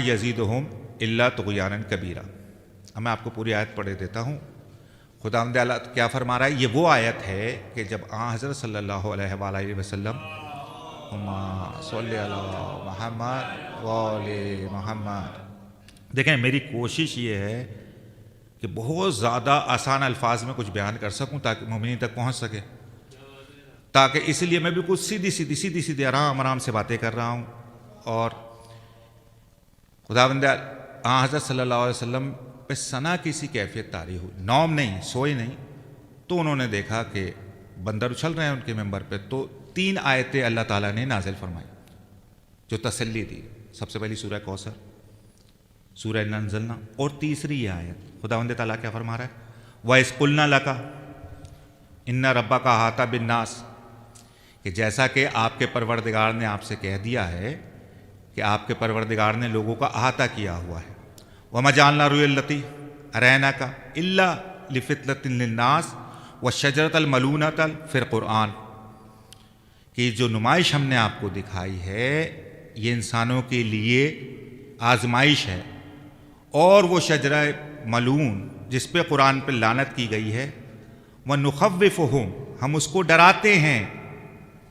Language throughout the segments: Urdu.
یزیدہم الا طغیانا کبیرا۔ اب میں آپ کو پوری آیت پڑھ دیتا ہوں۔ خداوند اعلیٰ کیا فرما رہا ہے؟ یہ وہ آیت ہے کہ جب حضرت صلی اللہ علیہ وآلہ وسلم صلی اللہ محمد وآل محمد، دیکھیں میری کوشش یہ ہے کہ بہت زیادہ آسان الفاظ میں کچھ بیان کر سکوں تاکہ مومنین تک پہنچ سکے، تاکہ اس لیے میں بالکل سیدھی آرام سے باتیں کر رہا ہوں۔ اور خداوند حضرت صلی اللہ علیہ وسلم پہ ثنا کسی کیفیت طاری ہوئی، نوم نہیں، سوئے نہیں، تو انہوں نے دیکھا کہ بندر اچھل رہے ہیں ان کے ممبر پہ، تو 3 آیتیں اللہ تعالیٰ نے نازل فرمائی جو تسلی دی۔ سب سے پہلی سورہ کوثر، سورہ انزلنا، اور تیسری یہ آیت خداوند تعالیٰ کیا فرما رہا ہے؟ وَإِذْ قُلْنَا لَكَ إِنَّ رَبَّكَ أَحَاطَ بِالنَّاسِ، کہ جیسا کہ آپ کے پروردگار نے آپ سے کہہ دیا ہے کہ آپ کے پروردگار نے لوگوں کا احاطہ کیا ہوا ہے۔ وَمَا جَعَلْنَا الرُّؤْيَا الَّتِي أَرَيْنَاكَ إِلَّا لِفِتْنَةٍ لِلنَّاسِ وَالشَّجَرَةَ الْمَلْعُونَةَ فِي الْقُرْآنِ، کہ جو نمائش ہم نے آپ کو دکھائی ہے یہ انسانوں کے لیے آزمائش ہے، اور وہ شجرہ ملعون جس پہ قرآن پہ لعنت کی گئی ہے، وَنُخَوِّفُهُمْ، ہم اس کو ڈراتے ہیں۔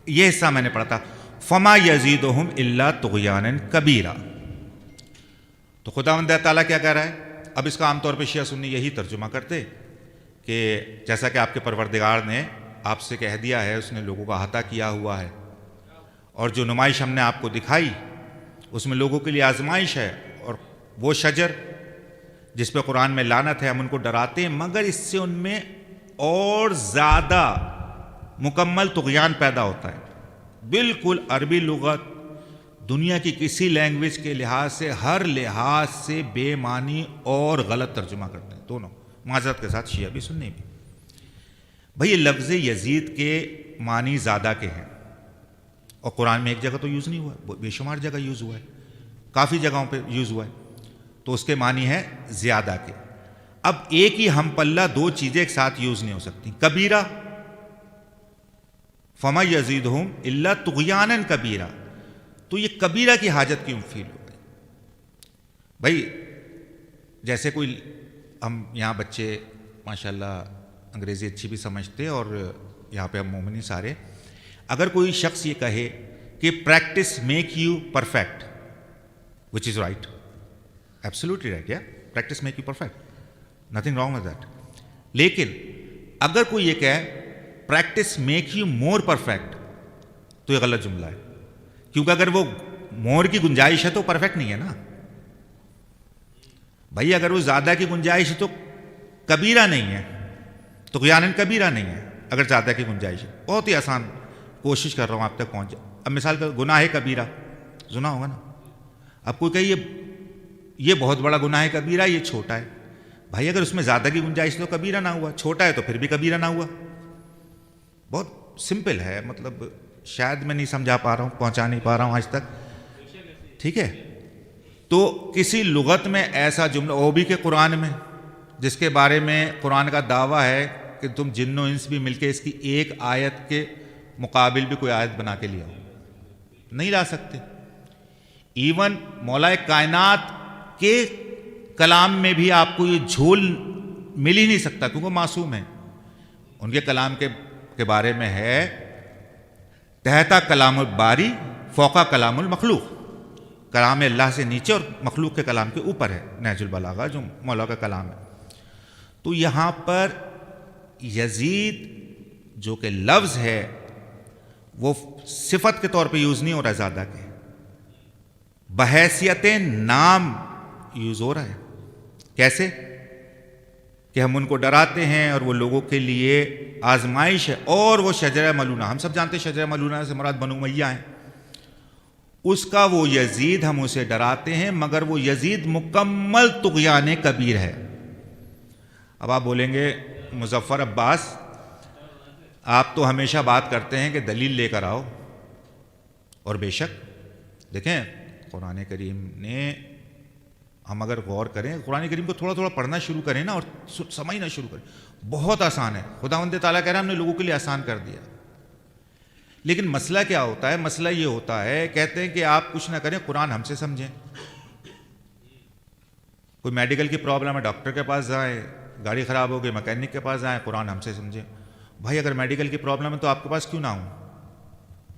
یہ حصہ میں نے پڑھا تھا، فَمَا يَزِيدُهُمْ إِلَّا طُغْيَانًا كَبِيرًا۔ تو خداوند تعالیٰ کیا کہہ رہا ہے؟ اب اس کا عام طور پہ شیعہ سنی یہی ترجمہ کرتے کہ جیسا کہ آپ کے پروردگار نے آپ سے کہہ دیا ہے، اس نے لوگوں کا احاطہ کیا ہوا ہے، اور جو نمائش ہم نے آپ کو دکھائی اس میں لوگوں کے لیے آزمائش ہے، اور وہ شجر جس پہ قرآن میں لعنت ہے ہم ان کو ڈراتے ہیں، مگر اس سے ان میں اور زیادہ مکمل طغیان پیدا ہوتا ہے۔ بالکل عربی لغت دنیا کی کسی لینگویج کے لحاظ سے ہر لحاظ سے بے معنی اور غلط ترجمہ کرتے ہیں، دونوں معذرت کے ساتھ، شیعہ بھی سنی بھی۔ بھئی یہ لفظ یزید کے معنی زیادہ کے ہیں، اور قرآن میں ایک جگہ تو یوز نہیں ہوا ہے، بے شمار جگہ یوز ہوا ہے، کافی جگہوں پہ یوز ہوا ہے، تو اس کے معنی ہے زیادہ کے۔ اب ایک ہی ہم پلہ 2 چیزیں ایک ساتھ یوز نہیں ہو سکتی۔ کبیرہ، فَمَا يَزِيدُهُمْ إِلَّا طُغْيَانًا كَبِيرًا، تو یہ کبیرہ کی حاجت کیوں فیل ہو گئی؟ بھائی جیسے کوئی، ہم یہاں بچے ماشاءاللہ انگریزی اچھی بھی سمجھتے، اور یہاں پہ ہم مومنی سارے، اگر کوئی شخص یہ کہے کہ practice make you perfect, which is right, absolutely right, یا practice make you perfect, nothing wrong with that, لیکن اگر کوئی یہ کہے practice make you more perfect, تو یہ غلط جملہ ہے، کیونکہ اگر وہ مور کی گنجائش ہے تو پرفیکٹ نہیں ہے نا بھائی، اگر وہ زیادہ کی گنجائش ہے تو کبیرہ نہیں ہے، تو طغیاناً کبیرہ نہیں ہے، اگر زیادہ کی گنجائش ہے۔ بہت ہی آسان کوشش کر رہا ہوں آپ تک پہنچ جائے۔ اب مثال کا گناہ کبیرہ سنا ہوگا نا، اب کوئی کہے یہ بہت بڑا گناہ کبیرہ، یہ چھوٹا ہے، بھائی اگر اس میں زیادہ کی گنجائش تو کبیرہ نہ ہوا، چھوٹا ہے تو پھر بھی کبیرہ نہ ہوا۔ بہت سمپل ہے، مطلب شاید میں نہیں سمجھا پا رہا ہوں، پہنچا نہیں پا رہا ہوں آج تک، ٹھیک ہے؟ تو کسی لغت میں ایسا جملہ، وہ بھی کہ قرآن میں، جس کے بارے میں قرآن کا دعویٰ ہے کہ تم جن و انس بھی مل کے اس کی ایک آیت کے مقابل بھی کوئی آیت بنا کے لیا ہو، نہیں لا سکتے۔ ایون مولا کائنات کے کلام میں بھی آپ کو یہ جھول مل ہی نہیں سکتا، کیونکہ معصوم ہے۔ ان کے کلام کے بارے میں ہے تحتا کلام الباری فوقا کلام المخلوق، کلام اللہ سے نیچے اور مخلوق کے کلام کے اوپر ہے، نہج البلاغہ جو مولا کا کلام ہے۔ تو یہاں پر یزید جو کہ لفظ ہے وہ صفت کے طور پہ یوز نہیں ہو رہا ہے، زیادہ کے بحیثیت نام یوز ہو رہا ہے۔ کیسے کہ ہم ان کو ڈراتے ہیں اور وہ لوگوں کے لیے آزمائش ہے، اور وہ شجرہ ملعونہ، ہم سب جانتے ہیں شجرہ ملعونہ سے مراد بنو امیہ ہیں، اس کا وہ یزید ہم اسے ڈراتے ہیں، مگر وہ یزید مکمل طغیان کبیر ہے۔ اب آپ بولیں گے مظفر عباس آپ تو ہمیشہ بات کرتے ہیں کہ دلیل لے کر آؤ، اور بے شک دیکھیں قرآن کریم نے، ہم اگر غور کریں قرآن کریم کو تھوڑا تھوڑا پڑھنا شروع کریں نا اور سمجھنا شروع کریں، بہت آسان ہے۔ خداوند تعالیٰ کہہ رہا ہے ہم نے لوگوں کے لیے آسان کر دیا، لیکن مسئلہ کیا ہوتا ہے؟ مسئلہ یہ ہوتا ہے، کہتے ہیں کہ آپ کچھ نہ کریں، قرآن ہم سے سمجھیں، کوئی میڈیکل کی پرابلم ہے ڈاکٹر کے پاس جائیں، گاڑی خراب ہو گئی مکینک کے پاس جائیں، قرآن ہم سے سمجھیں. بھائی اگر میڈیکل کی پرابلم ہے تو آپ کے پاس کیوں نہ آؤں؟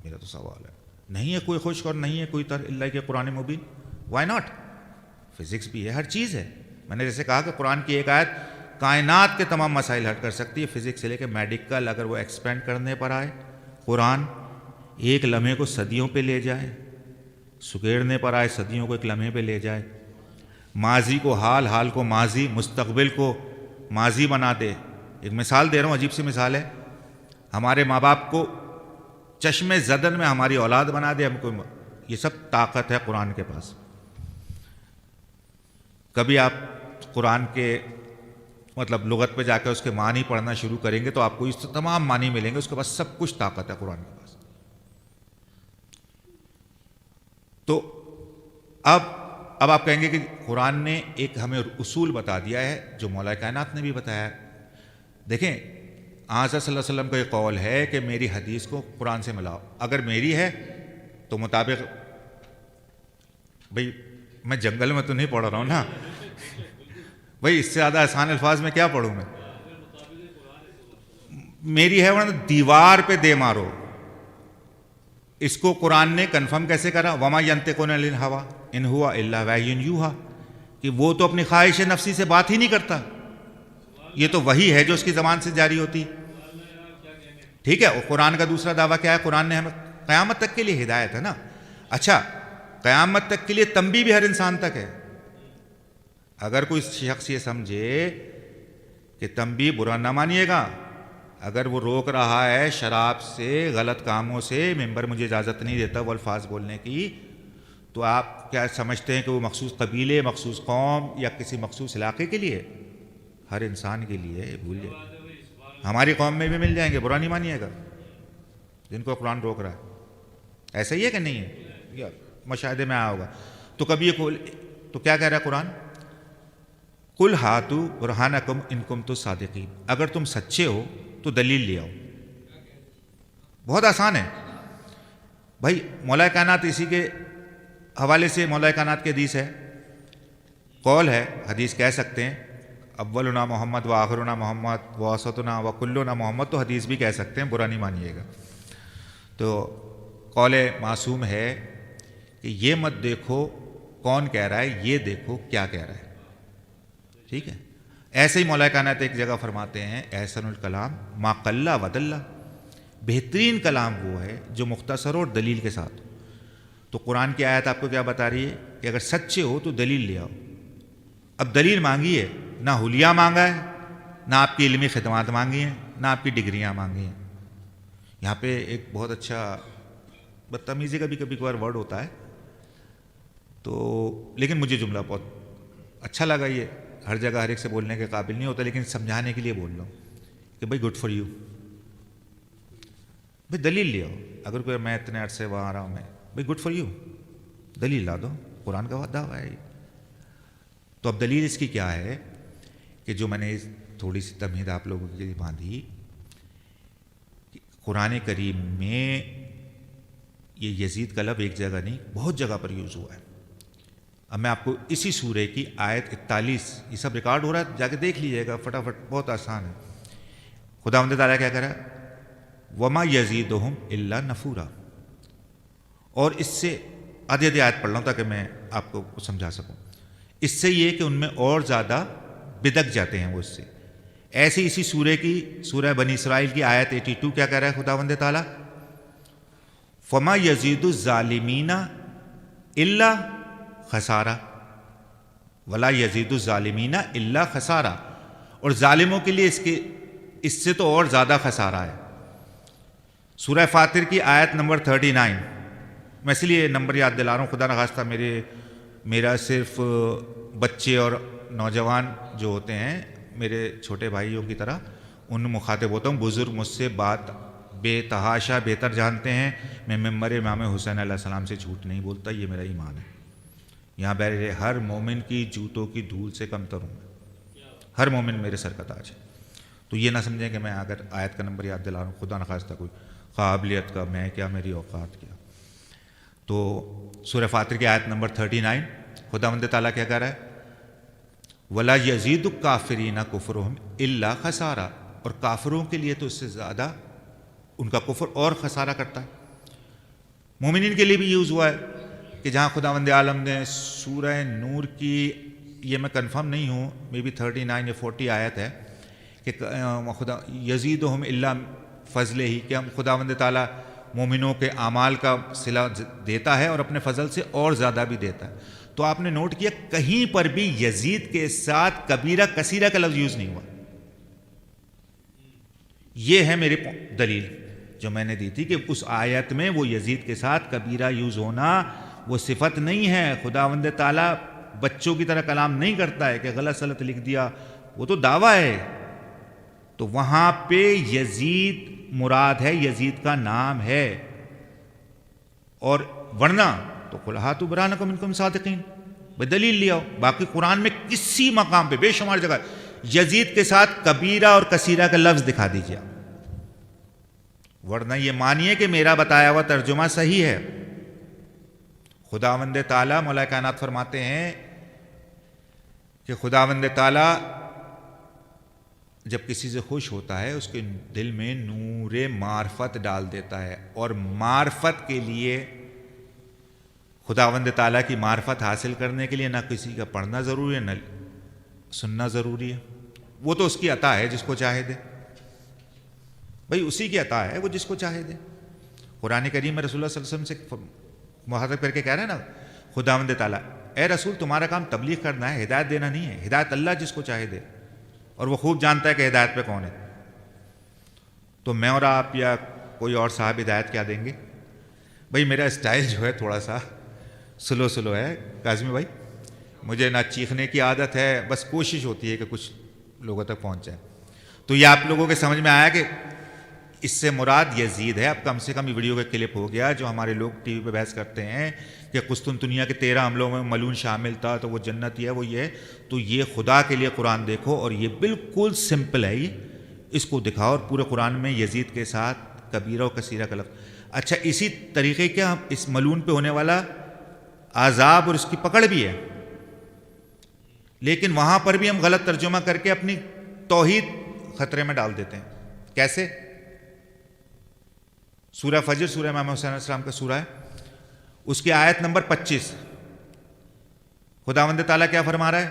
میرا تو سوال ہے. نہیں ہے کوئی خشک اور نہیں ہے کوئی تر اللہ کہ قرآن مبین. Why not? فزکس بھی ہے، ہر چیز ہے. میں نے جیسے کہا کہ قرآن کی ایک آیت کائنات کے تمام مسائل حل کر سکتی ہے، فزکس سے لے کے میڈیکل. اگر وہ ایکسپینڈ کرنے پر آئے قرآن ایک لمحے کو صدیوں پہ لے جائے، سکیڑنے پر آئے صدیوں کو ایک لمحے پہ لے جائے، ماضی کو حال، حال کو ماضی، مستقبل کو ماضی بنا دے. ایک مثال دے رہا ہوں، عجیب سی مثال ہے. ہمارے ماں باپ کو چشم زدن میں ہماری اولاد بنا دے ہم کو. یہ سب طاقت ہے قرآن کے پاس. کبھی آپ قرآن کے مطلب لغت پہ جا کے اس کے معنی پڑھنا شروع کریں گے تو آپ کو اس تمام معنی ملیں گے. اس کے پاس سب کچھ طاقت ہے قرآن کے پاس. تو اب آپ کہیں گے کہ قرآن نے ایک ہمیں اصول بتا دیا ہے جو مولا کائنات نے بھی بتایا ہے. دیکھیں آج صلی اللہ علیہ وسلم کا یہ قول ہے کہ میری حدیث کو قرآن سے ملاؤ. اگر میری ہے تو مطابق، بھئی میں جنگل میں تو نہیں پڑھ رہا ہوں نا بھئی، اس سے زیادہ آسان الفاظ میں کیا پڑھوں میں. میری ہے ورنہ دیوار پہ دے مارو. اس کو قرآن نے کنفرم کیسے کرا؟ وما ینطق عن الہویٰ ان ہوا الا وحی یوحیٰ، کہ وہ تو اپنی خواہش نفسی سے بات ہی نہیں کرتا. یہ تو وحی ہے جو اس کی زبان سے جاری ہوتی. ٹھیک ہے. اور قرآن کا دوسرا دعویٰ کیا ہے؟ قرآن نے ہمیں قیامت تک کے لیے ہدایت ہے نا. اچھا، قیامت تک کے لیے تنبیہ بھی ہر انسان تک ہے. اگر کوئی شخص یہ سمجھے کہ تنبیہ برا نہ مانیے گا، اگر وہ روک رہا ہے شراب سے، غلط کاموں سے، ممبر مجھے اجازت نہیں دیتا وہ الفاظ بولنے کی، تو آپ کیا سمجھتے ہیں کہ وہ مخصوص قبیلے، مخصوص قوم یا کسی مخصوص علاقے کے لیے؟ ہر انسان کے لیے. بھول جائے ہماری قوم میں بھی مل جائیں گے، برا نہیں مانیے گا، جن کو قرآن روک رہا ہے. ایسا ہی ہے کہ نہیں ہے؟ مشاہدے میں آیا ہوگا. تو کبھی تو کیا کہہ رہا ہے قرآن؟ قل ہاتوا برہانکم ان کنتم صادقین، اگر تم سچے ہو تو دلیل لے آؤ. بہت آسان ہے بھائی. مولا کائنات اسی کے حوالے سے مولا کائنات کی حدیث ہے، قول ہے، حدیث کہہ سکتے ہیں. اولنا محمد و آخرنا محمد و اوسطنا و کلنا محمد، تو حدیث بھی کہہ سکتے ہیں، برا نہیں مانیے گا. تو قول معصوم ہے کہ یہ مت دیکھو کون کہہ رہا ہے، یہ دیکھو کیا کہہ رہا ہے. ٹھیک ہے. ایسے ہی مولا کائنات ایک جگہ فرماتے ہیں احسن الکلام ما قل و دل، بہترین کلام وہ ہے جو مختصر اور دلیل کے ساتھ. تو قرآن کی آیت آپ کو کیا بتا رہی ہے کہ اگر سچے ہو تو دلیل لے آؤ. اب دلیل مانگی ہے، نہ حلیہ مانگا ہے، نہ آپ کی علمی خدمات مانگی ہیں، نہ آپ کی ڈگریاں مانگی ہیں. یہاں پہ ایک بہت اچھا بدتمیزی کا بھی کبھی کبھار ورڈ ہوتا ہے، تو لیکن مجھے جملہ بہت اچھا لگا. یہ ہر جگہ ہر ایک سے بولنے کے قابل نہیں ہوتا، لیکن سمجھانے کے لیے بول رہا ہوں کہ بھائی گڈ فار یو. بھائی دلیل لے آؤ. اگر کوئی میں اتنے عرصے وہاں آ رہا ہوں، میں بھائی گڈ فار یو، دلیل لا دو. قرآن کا دعویٰ ہے. تو اب دلیل اس کی کیا ہے کہ جو میں نے تھوڑی سی تمہید آپ لوگوں کے لیے باندھی، قرآن کریم میں یہ یزید کا لفظ ایک جگہ نہیں بہت جگہ پر یوز ہوا ہے. اب میں آپ کو اسی سورے کی آیت 41، یہ سب ریکارڈ ہو رہا ہے، جا کے دیکھ لیجیے گا فٹافٹ، بہت آسان ہے. خداوند تعالیٰ کیا کہہ رہا ہے؟ وما یزیدہم الا نفورا. اور اس سے آدھی آدھی آیت پڑھ رہا ہوں تاکہ میں آپ کو سمجھا سکوں. اس سے یہ کہ ان میں اور زیادہ بدک جاتے ہیں وہ اس سے. ایسی اسی سورے کی سورہ بنی اسرائیل کی آیت 82 کیا کہہ رہا ہے خداوند تعالیٰ؟ فما یزید الظالمین الا خسارہ ولا یزید الظالمین الا خسارہ. اور ظالموں کے لیے اس سے تو اور زیادہ خسارہ ہے. سورہ فاطر کی آیت نمبر 39. میں اس لیے نمبر یاد دلا رہا ہوں، خدا نخواستہ میرا صرف بچے اور نوجوان جو ہوتے ہیں میرے چھوٹے بھائیوں کی طرح ان مخاطب ہوتا ہوں. بزرگ مجھ سے بات بے تحاشا بہتر جانتے ہیں. میں ممبر امام حسین علیہ السلام سے جھوٹ نہیں بولتا، یہ میرا ایمان ہے. یہاں بیٹھے ہر مومن کی جوتوں کی دھول سے کم تر ہوں میں. ہر مومن میرے سر کا تاج ہے. تو یہ نہ سمجھیں کہ میں اگر آیت کا نمبر یاد دلا رہا ہوں، خدا نخواستہ کوئی قابلیت کا میں کیا، میری اوقات کیا. تو سورہ فاطر کی آیت نمبر 39 خداوند تعالیٰ کیا کہہ رہا ہے؟ ولا یزید الکافرین کفرہم الا خسارا، اور کافروں کے لیے تو اس سے زیادہ ان کا کفر اور خسارہ کرتا ہے۔ مومنین کے لیے بھی یوز ہوا ہے کہ جہاں خداوند عالم نے سورہ نور کی، یہ میں کنفرم نہیں ہوں، مے بی 39 یا 40 آیت ہے کہ خدا یزیدہم الا فضلہ ہی، کہ ہم خداوند تعالیٰ مومنوں کے اعمال کا صلہ دیتا ہے اور اپنے فضل سے اور زیادہ بھی دیتا ہے۔ تو آپ نے نوٹ کیا کہیں پر بھی یزید کے ساتھ کبیرہ کثیرہ کا لفظ یوز نہیں ہوا۔ یہ ہے میری دلیل جو میں نے دی تھی کہ اس آیت میں وہ یزید کے ساتھ کبیرہ یوز ہونا وہ صفت نہیں ہے۔ خداوند تعالیٰ بچوں کی طرح کلام نہیں کرتا ہے کہ غلط سلط لکھ دیا، وہ تو دعویٰ ہے۔ تو وہاں پہ یزید مراد ہے، یزید کا نام ہے، اور ورنہ تو قل ہاتوا برہانکم ان کنتم صادقین، بھائی دلیل لے آؤ۔ باقی قرآن میں کسی مقام پہ بے شمار جگہ یزید کے ساتھ کبیرہ اور کثیرہ کا لفظ دکھا دیجیے، ورنہ یہ مانیے کہ میرا بتایا ہوا ترجمہ صحیح ہے۔ خداوند تعالیٰ مولا کائنات فرماتے ہیں کہ خداوند تعالیٰ جب کسی سے خوش ہوتا ہے اس کے دل میں نور معرفت ڈال دیتا ہے، اور معرفت کے لیے خداوند تعالیٰ کی معرفت حاصل کرنے کے لیے نہ کسی کا پڑھنا ضروری ہے نہ سننا ضروری ہے، وہ تو اس کی عطا ہے جس کو چاہے دے، بھائی اسی کی عطا ہے وہ جس کو چاہے دے۔ قرآن کریم میں رسول اللہ صلی اللہ علیہ وسلم سے مخاطب کر کے کہہ رہے ہیں نا خداوند تعالیٰ، اے رسول تمہارا کام تبلیغ کرنا ہے، ہدایت دینا نہیں ہے، ہدایت اللہ جس کو چاہے دے، اور وہ خوب جانتا ہے کہ ہدایت پہ کون ہے۔ تو میں اور آپ یا کوئی اور صاحب ہدایت کیا دیں گے؟ بھائی میرا اسٹائل جو ہے تھوڑا سا سلو ہے کاظمی بھائی، مجھے نہ چیخنے کی عادت ہے، بس کوشش ہوتی ہے کہ کچھ لوگوں تک پہنچ جائے۔ تو یہ آپ لوگوں کے سمجھ میں آیا کہ اس سے مراد یزید ہے۔ اب کم سے کم یہ ویڈیو کا کلپ ہو گیا جو ہمارے لوگ ٹی وی پہ بحث کرتے ہیں کہ قسطنطنیہ کے 13 حملوں میں ملعون شامل تھا تو وہ جنتی ہے، وہ یہ ہے۔ تو یہ خدا کے لیے قرآن دیکھو، اور یہ بالکل سمپل ہے، یہ اس کو دکھاؤ، اور پورے قرآن میں یزید کے ساتھ کبیرہ و کثیرہ کا لفظ۔ اچھا اسی طریقے کیا اس ملعون پہ ہونے والا عذاب اور اس کی پکڑ بھی ہے، لیکن وہاں پر بھی ہم غلط ترجمہ کر کے اپنی توحید خطرے میں ڈال دیتے ہیں۔ کیسے؟ سورہ فجر، سورہ امام حسین علیہ السلام کا سورہ ہے، اس کی آیت نمبر 25، خداوند تعالیٰ کیا فرما رہا ہے؟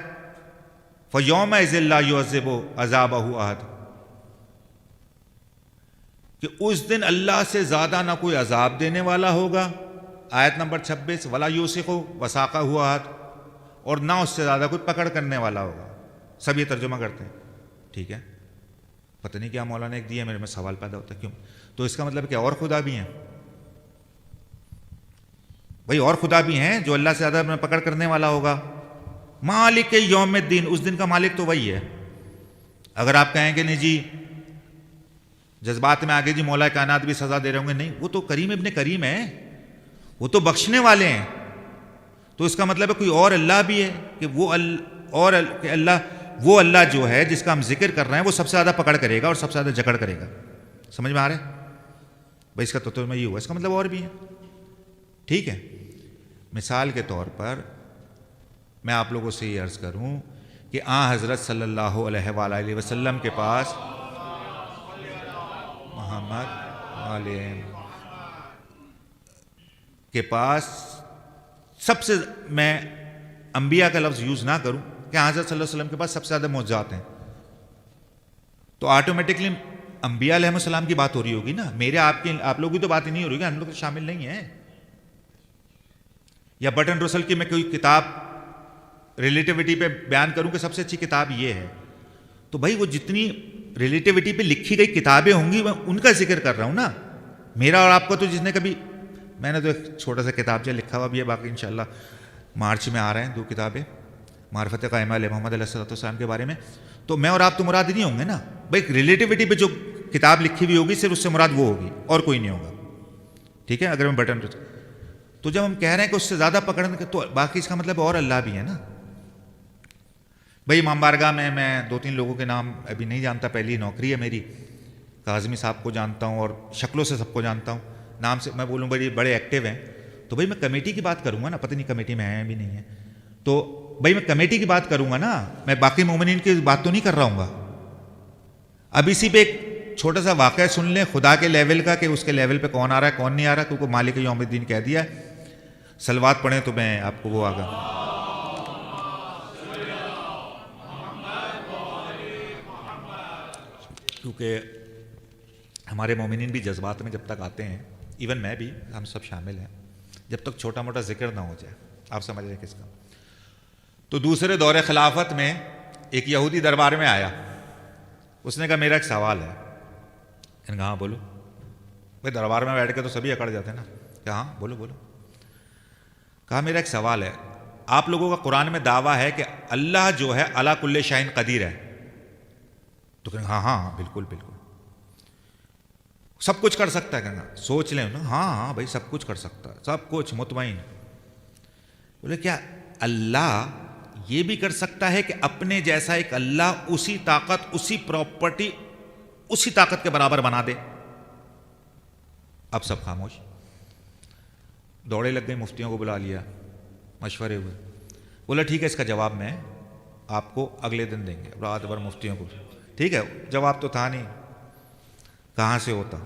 فَيَوْمَئِذٍ لَا يُعَذِّبُ عَذَابَهُ أَحَدٌ، کہ اس دن اللہ سے زیادہ نہ کوئی عذاب دینے والا ہوگا۔ آیت نمبر 26، وَلَا يُوثِقُ وَثَاقَهُ أَحَدٌ، اور نہ اس سے زیادہ کوئی پکڑ کرنے والا ہوگا۔ سب یہ ترجمہ کرتے ہیں، ٹھیک ہے؟ پتہ نہیں کیا مولانا ایک دیا، میرے میں سوال پیدا ہوتا ہے کیوں؟ تو اس کا مطلب کہ اور خدا بھی ہیں؟ بھائی اور خدا بھی ہیں جو اللہ سے زیادہ میں پکڑ کرنے والا ہوگا۔ مالک یوم الدین، اس دن کا مالک تو وہی ہے۔ اگر آپ کہیں کہ نہیں جی جذبات میں آگے جی مولا کائنات بھی سزا دے رہے ہوں گے، نہیں، وہ تو کریم ابن کریم ہے، وہ تو بخشنے والے ہیں۔ تو اس کا مطلب ہے کوئی اور اللہ بھی ہے کہ وہ اللہ جو ہے جس کا ہم ذکر کر رہے ہیں وہ سب سے زیادہ پکڑ کرے گا اور سب سے زیادہ جکڑ کرے گا۔ سمجھ میں آ رہا ہے بھائی؟ اس کا تو میں یہ ہوا، اس کا مطلب اور بھی ہے، ٹھیک ہے؟ مثال کے طور پر میں آپ لوگوں سے یہ عرض کروں کہ حضرت صلی اللہ علیہ وآلہ وسلم کے پاس محمد علیہ کے پاس سب سے، میں انبیاء کا لفظ یوز نہ کروں کہ حضرت صلی اللہ علیہ وسلم کے پاس سب سے زیادہ معجزات ہیں، تو آٹومیٹکلی انبیاء علیہ السلام کی بات ہو رہی ہوگی نا، میرے آپ لوگوں کی تو بات ہی نہیں ہو رہی، ہم لوگ تو شامل نہیں ہیں۔ یا برٹن رسل کی میں کوئی کتاب ریلیٹیوٹی پہ بیان کروں کہ سب سے اچھی کتاب یہ ہے، تو بھائی وہ جتنی ریلیٹیوٹی پہ لکھی گئی کتابیں ہوں گی میں ان کا ذکر کر رہا ہوں نا۔ میرا اور آپ کا تو جس نے کبھی، میں نے تو ایک چھوٹا سا کتاب جو لکھا ہوا بھی ہے، باقی انشاءاللہ مارچ میں آ رہے ہیں 2 کتابیں معرفت قائمہ علیہ محمد علیہ السلام کے بارے میں، تو میں اور آپ تو مراد نہیں ہوں گے نا بھائی۔ ریلیٹیوٹی پہ جو کتاب لکھی ہوئی ہوگی صرف اس سے مراد وہ ہوگی اور کوئی نہیں ہوگا، ٹھیک ہے؟ اگر میں بٹن، تو جب ہم کہہ رہے ہیں کہ اس سے زیادہ پکڑنے کے، تو باقی اس کا مطلب اور اللہ بھی ہے نا بھائی۔ امام بارگاہ میں 2-3 لوگوں کے نام ابھی نہیں جانتا، پہلی نوکری ہے میری، کاظمی صاحب کو جانتا ہوں اور شکلوں سے سب کو جانتا ہوں، نام سے میں بولوں بڑے ایکٹیو ہیں، تو بھائی میں کمیٹی کی بات کروں گا نا، پتہ نہیں کمیٹی میں ہیں بھی نہیں ہیں، تو بھائی میں کمیٹی کی بات کروں گا نا، میں باقی مومنین کی بات تو نہیں کر رہا ہوں گا. اب اسی پہ ایک چھوٹا سا واقعہ سن لیں خدا کے لیول کا، کہ اس کے لیول پہ کون آ رہا ہے کون نہیں آ رہا، کیونکہ مالک یوم الدین کہہ دیا. صلوات پڑھیں تو میں آپ کو وہ آگا. کیونکہ ہمارے مومنین بھی جذبات میں جب تک آتے ہیں، ایون میں بھی، ہم سب شامل ہیں، جب تک چھوٹا موٹا ذکر نہ ہو جائے، آپ سمجھ رہے ہیں کس کا. تو دوسرے دور خلافت میں ایک یہودی دربار میں آیا. اس نے کہا میرا ایک سوال ہے. نے کہا ہاں بولو. بھائی دربار میں بیٹھ کے تو سبھی اکڑ جاتے ہیں نا، کہ ہاں بولو بولو. کہا میرا ایک سوال ہے، آپ لوگوں کا قرآن میں دعویٰ ہے کہ اللہ جو ہے علی کل شیء قدیر ہے. تو کہیں ہاں ہاں بالکل بالکل سب کچھ کر سکتا ہے. کہنا سوچ لیں نا، ہاں ہاں بھائی سب کچھ کر سکتا ہے، سب کچھ مطمئن. بولے کیا اللہ یہ بھی کر سکتا ہے کہ اپنے جیسا ایک اللہ اسی طاقت، اسی پراپرٹی، اسی طاقت کے برابر بنا دے؟ اب سب خاموش. دوڑے لگ گئی، مفتیوں کو بلا لیا، مشورے ہوئے. بولا ٹھیک ہے، اس کا جواب میں آپ کو اگلے دن دیں گے. رات بھر مفتیوں کو، ٹھیک ہے. جواب تو تھا نہیں، کہاں سے ہوتا.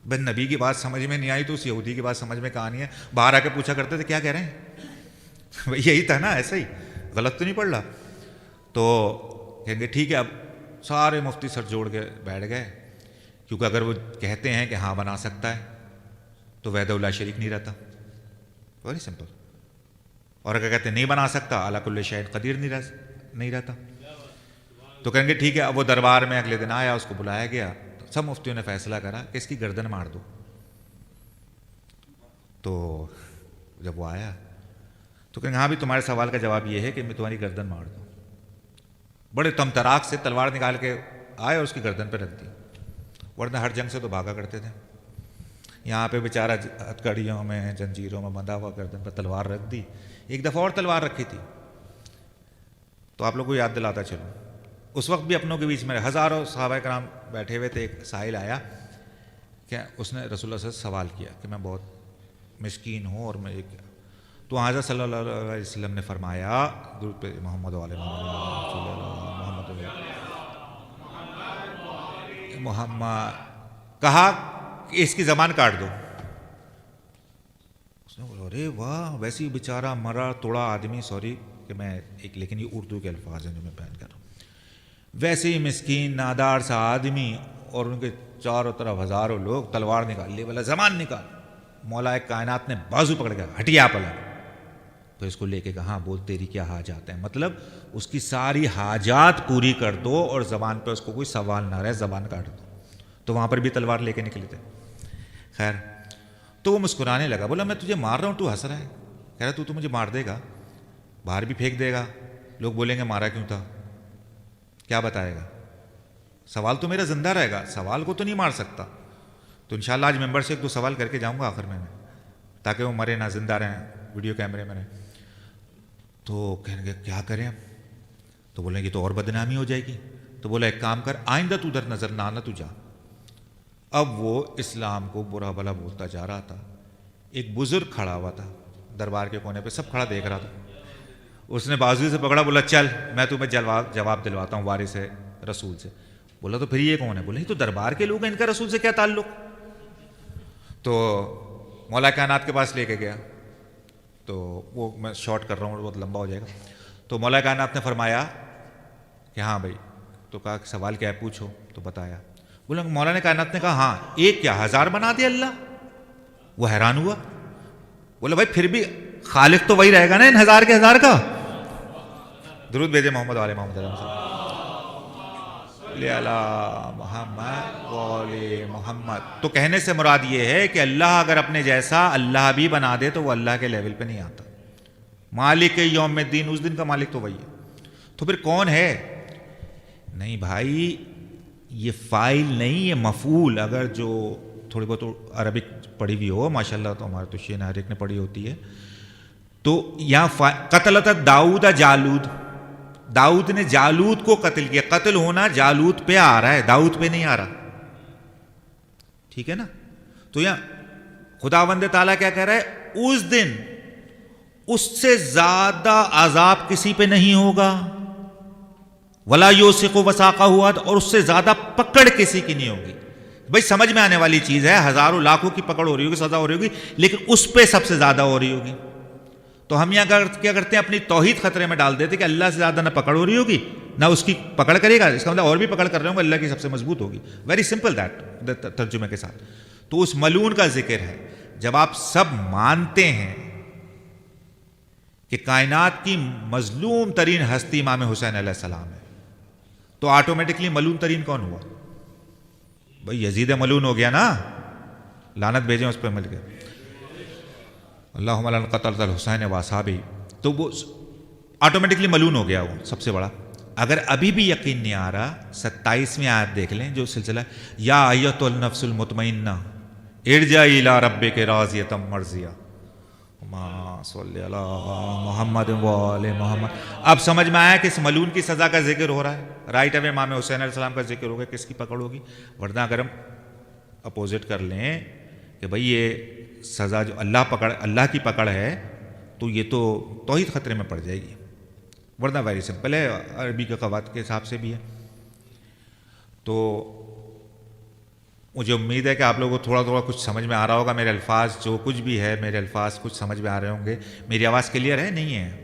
بھائی نبی کی بات سمجھ میں نہیں آئی تو اس یہودی کی بات سمجھ میں کہاں نہیں ہے. باہر آ کے پوچھا کرتے تھے کیا کہہ رہے ہیں. بھائی یہی تھا نا، ایسا ہی، غلط تو نہیں پڑھ رہا. تو کہیں گے ٹھیک ہے. اب سارے مفتی سر جوڑ کے بیٹھ گئے، کیونکہ اگر وہ کہتے ہیں کہ ہاں بنا سکتا ہے تو وحدہ لا شریک نہیں رہتا. Very simple. اور اگر کہتے ہیں نہیں بنا سکتا، علی کل شیء قدیر نہیں رہتا. تو کہیں گے ٹھیک ہے. اب وہ دربار میں اگلے دن آیا، اس کو بلایا گیا. تو سب مفتیوں نے فیصلہ کرا کہ اس کی گردن مار دو. تو جب وہ آیا تو کہیں ہاں بھی تمہارے سوال کا جواب یہ ہے کہ میں تمہاری گردن مار دوں. بڑے تمتراک سے تلوار نکال کے آئے اور اس کی گردن پہ رکھ دی. ورنہ ہر جنگ سے تو بھاگا کرتے تھے. یہاں پہ بیچارہ ہتھکڑیوں میں، جنجیروں میں بندھا ہوا، گردن پہ تلوار رکھ دی. ایک دفعہ اور تلوار رکھی تھی. تو آپ لوگوں کو یاد دلاتا چلوں، اس وقت بھی اپنوں کے بیچ میں ہزاروں صحابہ کرام بیٹھے ہوئے تھے. ایک سائل آیا کہ اس نے رسول اللہ صلی اللہ علیہ وسلم سے سوال کیا کہ میں بہت مسکین ہوں اور میں ایک، تو حضرت صلی اللہ علیہ وسلم نے فرمایا درود پہ محمد علیہ محمد، کہا کہ اس کی زبان کاٹ دو. اس نے بولا ارے واہ، ویسے ہی بیچارہ مرا توڑا آدمی، سوری کہ میں ایک، لیکن یہ اردو کے الفاظ ہیں جو میں بیان کر رہا ہوں. ویسے ہی مسکین نادار سا آدمی اور ان کے چاروں طرف ہزاروں لوگ، تلوار نکال لی، بولا زبان نکال. مولا کائنات نے بازو پکڑ کے ہٹیا پلا. پھر اس کو لے کے کہا ہاں بول تیری کیا حاجات ہیں، مطلب اس کی ساری حاجات پوری کر دو اور زبان پہ اس کو کوئی سوال نہ رہے، زبان کاٹ دو. تو وہاں پر بھی تلوار لے کے نکلے تھے. خیر تو وہ مسکرانے لگا. بولا میں تجھے مار رہا ہوں، تو ہنس رہا ہے. کہہ رہا تو مجھے مار دے گا، باہر بھی پھینک دے گا، لوگ بولیں گے مارا کیوں تھا، کیا بتائے گا. سوال تو میرا زندہ رہے گا، سوال کو تو نہیں مار سکتا. تو انشاءاللہ آج ممبر سے ایک دو سوال کر کے جاؤں گا آخر میں تاکہ وہ مرے نہ، زندہ رہیں، ویڈیو کیمرے میں رہیں. تو کہیں گے کیا کریں اب. تو بولیں گے تو اور بدنامی ہو جائے گی. تو بولا ایک کام کر، آئندہ تو ادھر نظر نہ آنا، تو جا. اب وہ اسلام کو برا بھلا بولتا جا رہا تھا. ایک بزرگ کھڑا ہوا تھا دربار کے کونے پہ، سب کھڑا دیکھ رہا تھا. اس نے بازو سے پکڑا، بولا چل میں تمہیں جواب دلواتا ہوں وارث رسول سے. بولا تو پھر یہ کون ہے؟ بولے یہ تو دربار کے لوگ ہیں، ان کا رسول سے کیا تعلق. تو مولا کائنات کے پاس لے کے گیا. تو وہ میں شارٹ کر رہا ہوں، بہت لمبا ہو جائے گا. تو مولا کائنات نے فرمایا کہ ہاں بھائی. تو کہا کہ سوال کیا ہے پوچھو. تو بتایا. بولا مولا کائنات نے کہا ہاں ایک کیا 1000 بنا دیا اللہ. وہ حیران ہوا. بولا بھائی پھر بھی خالق تو وہی رہے گا نا ان 1000 کے 1000 کا. درود بھیجے محمد علیہ محمد محمد محمد. تو کہنے سے مراد یہ ہے کہ اللہ اگر اپنے جیسا اللہ بھی بنا دے تو وہ اللہ کے لیول پہ نہیں آتا. مالک یوم الدین، اس دن کا مالک تو وہی ہے. تو پھر کون ہے؟ نہیں بھائی یہ فائل نہیں، یہ مفعول. اگر جو تھوڑی بہت عربک پڑھی ہوئی ہو، ماشاءاللہ تو ہمارے تو شین ہر ایک نے پڑھی ہوتی ہے. تو یہاں قتلت داؤد جالود، داؤد نے جالود کو قتل کیا. قتل ہونا جالود پہ آ رہا ہے، داؤد پہ نہیں آ رہا. ٹھیک ہے نا. تو یہاں خداوند تعالیٰ کیا کہہ رہا ہے؟ اس دن اس سے زیادہ عذاب کسی پہ نہیں ہوگا، ولا یوثق وثاقہ ہوا، اور اس سے زیادہ پکڑ کسی کی نہیں ہوگی. بھائی سمجھ میں آنے والی چیز ہے، ہزاروں لاکھوں کی پکڑ ہو رہی ہوگی، سزا ہو رہی ہوگی، لیکن اس پہ سب سے زیادہ ہو رہی ہوگی. تو ہم یہاں کیا کرتے ہیں، اپنی توحید خطرے میں ڈال دیتے کہ اللہ سے زیادہ نہ پکڑ ہو رہی ہوگی نہ اس کی پکڑ کرے گا، اس کا مطلب اور بھی پکڑ کر رہے ہوں گے، اللہ کی سب سے مضبوط ہوگی. ویری سمپل دیٹ ترجمے کے ساتھ. تو اس ملعون کا ذکر ہے. جب آپ سب مانتے ہیں کہ کائنات کی مظلوم ترین ہستی امام حسین علیہ السلام ہے، تو آٹومیٹکلی ملعون ترین کون ہوا؟ بھئی یزید ملعون ہو گیا نا، لعنت بھیجیں اس پہ مل گئے. اللہم لعن قتلۃ الحسین واصحابہ، تو وہ آٹومیٹکلی ملعون ہو گیا وہ سب سے بڑا. اگر ابھی بھی یقین نہیں آ رہا، 27ویں آیت دیکھ لیں جو سلسلہ یا ایتھ النفس المطمئنہ ارجعی الی ربک راضیۃ مرضیہ اللہم صلی علی محمد و آل محمد. اب سمجھ میں آیا کہ اس ملعون کی سزا کا ذکر ہو رہا ہے، رائٹ اوے امام حسین علیہ السلام کا ذکر ہوگا، کس کی پکڑ ہوگی. ورنہ اگر ہم اپوزٹ کر لیں کہ بھئی یہ سزا جو اللہ کی پکڑ ہے، تو یہ تو توحید خطرے میں پڑ جائے گی. ورنہ ویری سمپل ہے، عربی کے قواعد کے حساب سے بھی ہے. تو مجھے امید ہے کہ آپ لوگوں کو تھوڑا کچھ سمجھ میں آ رہا ہوگا. میرے الفاظ جو کچھ بھی ہے، میرے الفاظ کچھ سمجھ میں آ رہے ہوں گے. میری آواز کلیئر ہے نہیں ہے؟